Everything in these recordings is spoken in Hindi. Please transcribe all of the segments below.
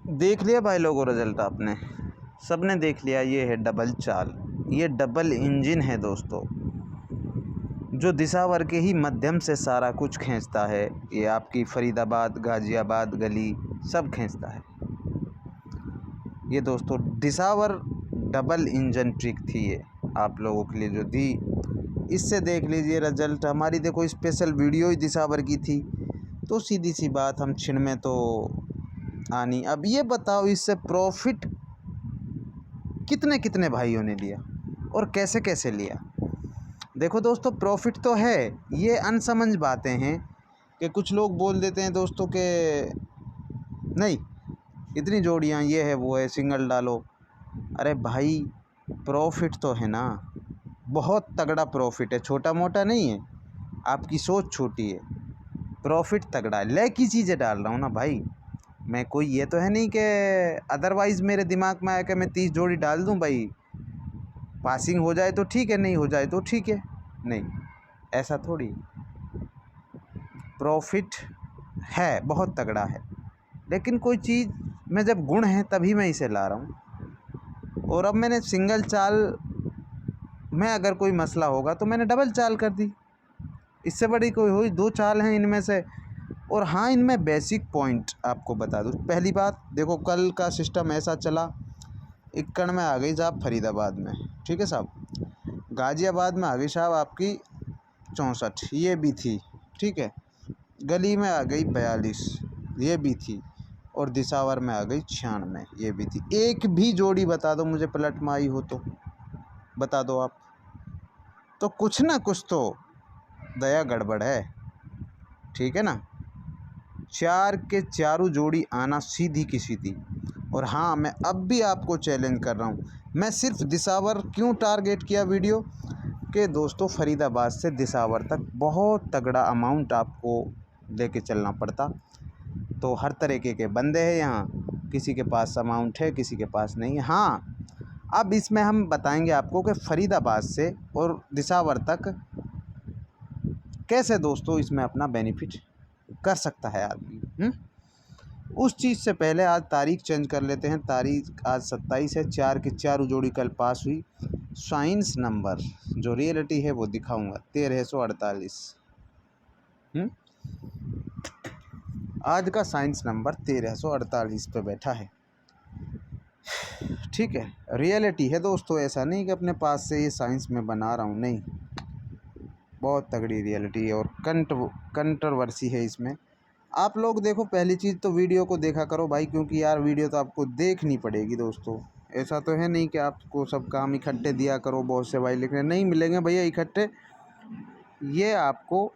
देख लिया भाई लोगों रिजल्ट आपने, सबने देख लिया। ये है डबल चाल, ये डबल इंजन है दोस्तों, जो दिसावर के ही माध्यम से सारा कुछ खींचता है। ये आपकी फरीदाबाद गाज़ियाबाद गली सब खींचता है। ये दोस्तों दिसावर डबल इंजन ट्रिक थी, ये आप लोगों के लिए जो दी। इससे देख लीजिए रिजल्ट। हमारी देखो स्पेशल वीडियो ही दिसावर की थी, तो सीधी सी बात हम छिन में तो आनी। अब ये बताओ इससे प्रॉफिट कितने कितने भाइयों ने लिया और कैसे कैसे लिया। देखो दोस्तों प्रॉफिट तो है, ये अनसमझ बातें हैं कि कुछ लोग बोल देते हैं दोस्तों के नहीं इतनी जोड़ियाँ ये है वो है, सिंगल डालो। अरे भाई प्रॉफिट तो है ना, बहुत तगड़ा प्रॉफिट है, छोटा मोटा नहीं है। आपकी सोच छोटी है, प्रॉफिट तगड़ा है। ले की चीज़ें डाल रहा हूँ ना भाई मैं, कोई ये तो है नहीं कि अदरवाइज़ मेरे दिमाग में आया कि मैं 30 जोड़ी डाल दूँ भाई, पासिंग हो जाए तो ठीक है, नहीं हो जाए तो ठीक है। नहीं, ऐसा थोड़ी। प्रॉफिट है, बहुत तगड़ा है, लेकिन कोई चीज़ में जब गुण है तभी मैं इसे ला रहा हूँ। और अब मैंने सिंगल चाल में अगर कोई मसला होगा तो मैंने डबल चाल कर दी, इससे बड़ी कोई हुई। 2 चाल हैं इनमें से। और हाँ, इनमें बेसिक पॉइंट आपको बता दूँ। पहली बात देखो, कल का सिस्टम ऐसा चला, इक्कड़ में आ गई साहब फरीदाबाद में, ठीक है साहब। गाज़ियाबाद में आ गई साहब आपकी 64, ये भी थी, ठीक है। गली में आ गई 42, ये भी थी। और दिसावर में आ गई 96, ये भी थी। एक भी जोड़ी बता दो मुझे पलट में आई हो तो बता दो आप। तो कुछ ना कुछ तो दया गड़बड़ है, ठीक है ना। 4 के चारों जोड़ी आना सीधी की सीधी। और हाँ, मैं अब भी आपको चैलेंज कर रहा हूँ। मैं सिर्फ दिसावर क्यों टारगेट किया वीडियो कि दोस्तों फरीदाबाद से दिसावर तक बहुत तगड़ा अमाउंट आपको लेके चलना पड़ता। तो हर तरीके के बंदे हैं यहाँ, किसी के पास अमाउंट है, किसी के पास नहीं है। हाँ, अब इसमें हम बताएंगे आपको कि फरीदाबाद से और दिसावर तक कैसे दोस्तों इसमें अपना बेनिफिट कर सकता है आदमी। उस चीज़ से पहले आज तारीख चेंज कर लेते हैं। तारीख आज 27 है, 4 की 4 जोड़ी कल पास हुई। साइंस नंबर जो रियलिटी है वो दिखाऊंगा, 1348। आज का साइंस नंबर 1348 पे बैठा है, ठीक है। रियलिटी है दोस्तों, ऐसा नहीं कि अपने पास से ये साइंस में बना रहा हूँ, नहीं, बहुत तगड़ी रियलिटी है। और कंट्रोवर्सी है इसमें। आप लोग देखो, पहली चीज़ तो वीडियो को देखा करो भाई, क्योंकि यार वीडियो तो आपको देखनी पड़ेगी दोस्तों। ऐसा तो है नहीं कि आपको सब काम इकट्ठे दिया करो, बहुत से भाई लिखने नहीं मिलेंगे भैया इकट्ठे। ये आपको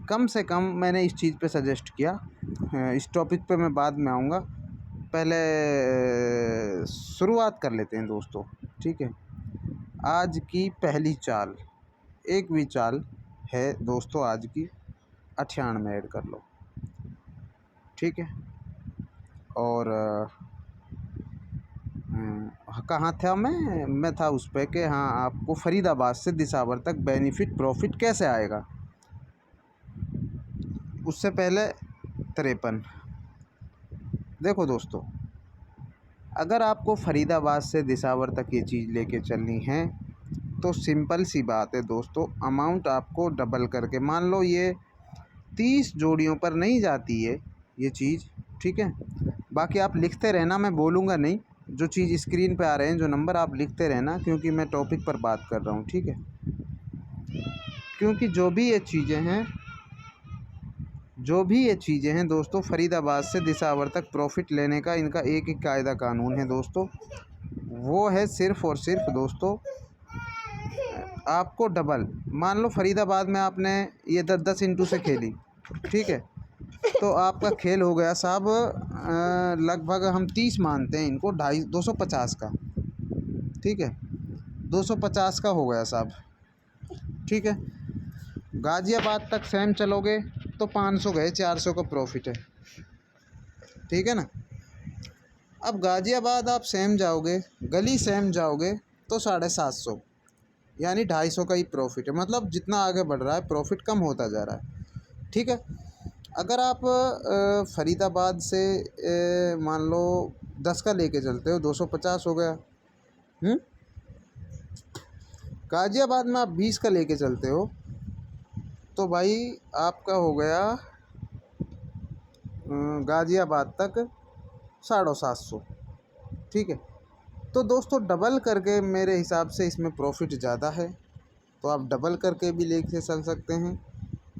कम से कम मैंने इस चीज़ पे सजेस्ट किया। इस टॉपिक पे मैं बाद में आऊँगा, पहले शुरुआत कर लेते हैं दोस्तों, ठीक है। आज की पहली चाल, एक भी चाल है दोस्तों आज की 98 ऐड कर लो, ठीक है। और कहाँ था मैं था उस पर कि हाँ, आपको फरीदाबाद से दिसावर तक बेनिफिट प्रॉफिट कैसे आएगा। उससे पहले 53। देखो दोस्तों, अगर आपको फरीदाबाद से दिसावर तक ये चीज़ लेके चलनी है तो सिंपल सी बात है दोस्तों, अमाउंट आपको डबल करके, मान लो ये 30 जोड़ियों पर नहीं जाती है ये चीज़, ठीक है। बाकी आप लिखते रहना, मैं बोलूँगा नहीं। जो चीज़ स्क्रीन पे आ रहे हैं जो नंबर, आप लिखते रहना, क्योंकि मैं टॉपिक पर बात कर रहा हूँ, ठीक है। क्योंकि जो भी ये चीज़ें हैं दोस्तों, फरीदाबाद से दिसावर तक प्रॉफिट लेने का इनका एक ही कायदा कानून है दोस्तों, वो है सिर्फ़ और सिर्फ दोस्तों आपको डबल। मान लो फरीदाबाद में आपने ये 10-10 इंटू से खेली, ठीक है, तो आपका खेल हो गया साहब लगभग हम 30 मानते हैं इनको, 250 का, ठीक है, 250 का हो गया साहब, ठीक है। गाज़ियाबाद तक सेम चलोगे तो 500 गए, 400 का प्रॉफिट है, ठीक है ना। अब गाज़ियाबाद आप सेम जाओगे, गली सेम जाओगे तो 750, यानी 250 का ही प्रॉफिट है। मतलब जितना आगे बढ़ रहा है प्रॉफिट कम होता जा रहा है, ठीक है। अगर आप फरीदाबाद से मान लो 10 का लेके चलते हो, 250 हो गया। गाज़ियाबाद में आप 20 का लेके चलते हो तो भाई आपका हो गया गाज़ियाबाद तक 750। ठीक है, तो दोस्तों डबल करके मेरे हिसाब से इसमें प्रॉफिट ज़्यादा है, तो आप डबल करके भी लेके चल सकते हैं।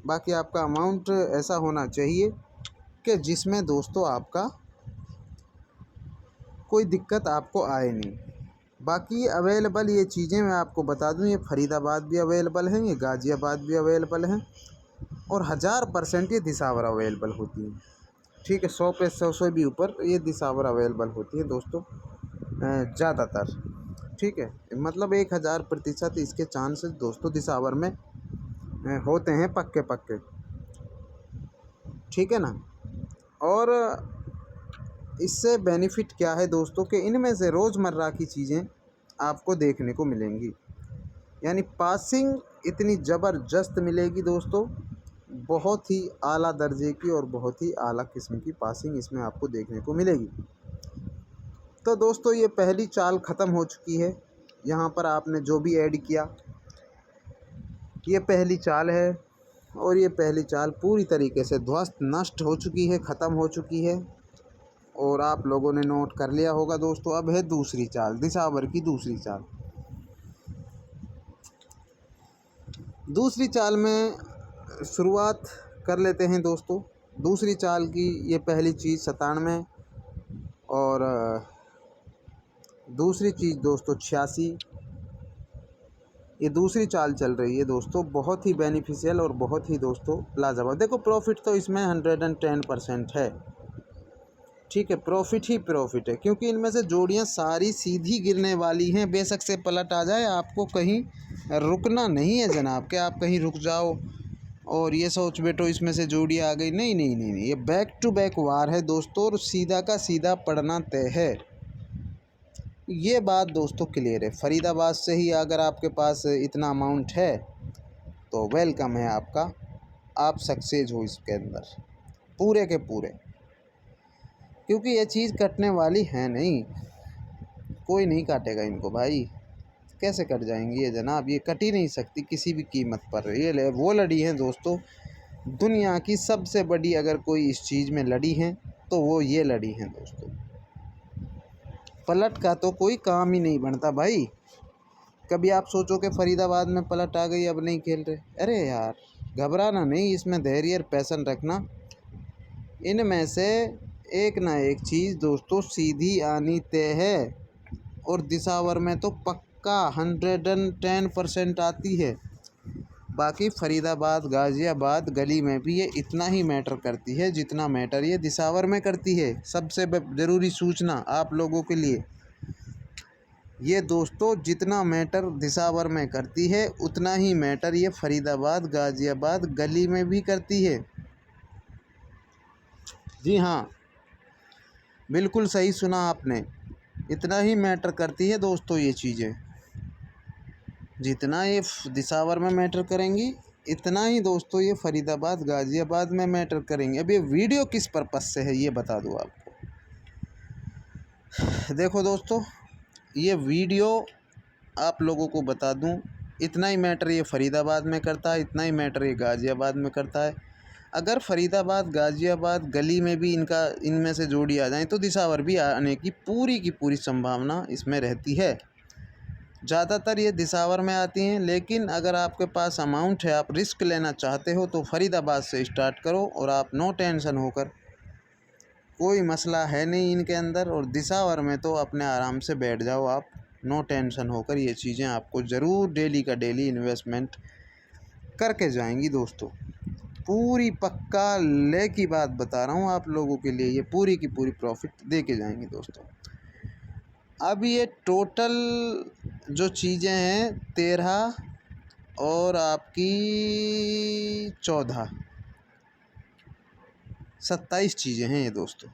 बाकी आपका अमाउंट ऐसा होना चाहिए कि जिसमें दोस्तों आपका कोई दिक्कत आपको आए नहीं। बाकी अवेलेबल ये चीज़ें मैं आपको बता दूं, ये फरीदाबाद भी अवेलेबल हैं, ये गाज़ियाबाद भी अवेलेबल हैं, और 1000% ये दिसावर अवेलेबल होती हैं। ठीक है, 100 पे 100 से भी ऊपर ये दिसावर अवेलेबल होती है दोस्तों, ज़्यादातर। ठीक है, मतलब 1000% इसके चांसेस दोस्तों दिसावर में होते हैं, पक्के पक्के। ठीक है ना। और इससे बेनिफिट क्या है दोस्तों कि इनमें से रोज़मर्रा की चीज़ें आपको देखने को मिलेंगी, यानी पासिंग इतनी ज़बरदस्त मिलेगी दोस्तों, बहुत ही आला दर्जे की और बहुत ही आला किस्म की पासिंग इसमें आपको देखने को मिलेगी। तो दोस्तों ये पहली चाल ख़त्म हो चुकी है। यहाँ पर आपने जो भी ऐड किया ये पहली चाल है, और ये पहली चाल पूरी तरीके से ध्वस्त नष्ट हो चुकी है, ख़त्म हो चुकी है, और आप लोगों ने नोट कर लिया होगा दोस्तों। अब है दूसरी चाल, दिसावर की दूसरी चाल। दूसरी चाल में शुरुआत कर लेते हैं दोस्तों। दूसरी चाल की ये पहली चीज़ 97, और दूसरी चीज़ दोस्तों 86। ये दूसरी चाल चल रही है दोस्तों, बहुत ही बेनिफिशियल और बहुत ही दोस्तों लाजवाब। देखो प्रॉफिट तो इसमें 110% है। ठीक है, प्रॉफिट ही प्रॉफिट है, क्योंकि इनमें से जोड़ियां सारी सीधी गिरने वाली हैं। बेशक से पलट आ जाए, आपको कहीं रुकना नहीं है जनाब, कि आप कहीं रुक जाओ और ये सोच बैठो इसमें से जोड़ी आ गई। नहीं नहीं नहीं नहीं, ये बैक टू बैक वार है दोस्तों, और सीधा का सीधा पड़ना तय है। ये बात दोस्तों क्लियर है। फरीदाबाद से ही अगर आपके पास इतना अमाउंट है तो वेलकम है आपका, आप सक्सेस हो इसके अंदर पूरे के पूरे, क्योंकि ये चीज़ कटने वाली है नहीं, कोई नहीं काटेगा इनको भाई। कैसे कट जाएंगी ये जनाब, ये कट ही नहीं सकती किसी भी कीमत पर। ये वो लड़ी हैं दोस्तों, दुनिया की सबसे बड़ी अगर कोई इस चीज़ में लड़ी है तो वो ये लड़ी हैं दोस्तों। पलट का तो कोई काम ही नहीं बनता भाई। कभी आप सोचो कि फरीदाबाद में पलट आ गई, अब नहीं खेल रहे, अरे यार घबराना नहीं, इसमें धैर्य और पैशन रखना। इनमें से एक ना एक चीज़ दोस्तों सीधी आनी तय है, और दिसावर में तो पक्का 110% आती है। बाकी फरीदाबाद गाज़ियाबाद गली में भी ये इतना ही मैटर करती है जितना मैटर ये दिसावर में करती है। सबसे ज़रूरी सूचना आप लोगों के लिए, ये दोस्तों जितना मैटर दिसावर में करती है उतना ही मैटर ये फरीदाबाद गाज़ियाबाद गली में भी करती है। जी हाँ, बिल्कुल सही सुना आपने, इतना ही मैटर करती है दोस्तों ये चीज़ें। जितना ये दिसावर में मैटर करेंगी इतना ही दोस्तों ये फरीदाबाद गाज़ियाबाद में मैटर करेंगे। अब ये वीडियो किस पर्पज़ से है ये बता दूँ आपको। देखो दोस्तों, ये वीडियो आप लोगों को बता दूं, इतना ही मैटर ये फरीदाबाद में करता है, इतना ही मैटर ये गाज़ियाबाद में करता है। अगर फरीदाबाद गाज़ियाबाद गली में भी इनमें से जोड़ी आ जाए तो दिसावर भी आने की पूरी संभावना इसमें रहती है। ज़्यादातर ये दिसावर में आती हैं, लेकिन अगर आपके पास अमाउंट है, आप रिस्क लेना चाहते हो तो फरीदाबाद से स्टार्ट करो, और आप नो टेंशन होकर, कोई मसला है नहीं इनके अंदर, और दिसावर में तो अपने आराम से बैठ जाओ आप नो टेंशन होकर। ये चीज़ें आपको ज़रूर डेली का डेली इन्वेस्टमेंट करके जाएंगी दोस्तों। पूरी पक्का ले की बात बता रहा हूँ आप लोगों के लिए, ये पूरी की पूरी प्रॉफिट दे के जाएंगी दोस्तों। अब ये टोटल जो चीज़ें हैं 13 और आपकी 14, 27 चीज़ें हैं ये दोस्तों,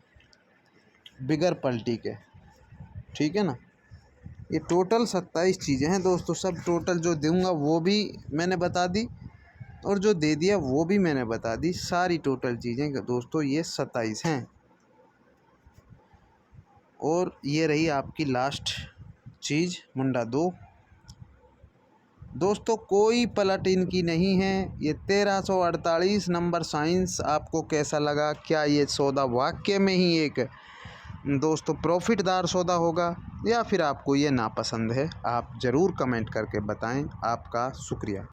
बिगर पलटी के। ठीक है ना, ये टोटल 27 चीज़ें हैं दोस्तों। सब टोटल जो दूंगा वो भी मैंने बता दी, और जो दे दिया वो भी मैंने बता दी सारी टोटल चीज़ें दोस्तों। ये 27 हैं और ये रही आपकी लास्ट चीज़ मुंडा 2। दोस्तों कोई पलट इनकी नहीं है। ये 1348 नंबर साइंस आपको कैसा लगा? क्या ये सौदा वाकई में ही एक दोस्तों प्रॉफिटदार सौदा होगा या फिर आपको ये नापसंद है? आप ज़रूर कमेंट करके बताएं। आपका शुक्रिया।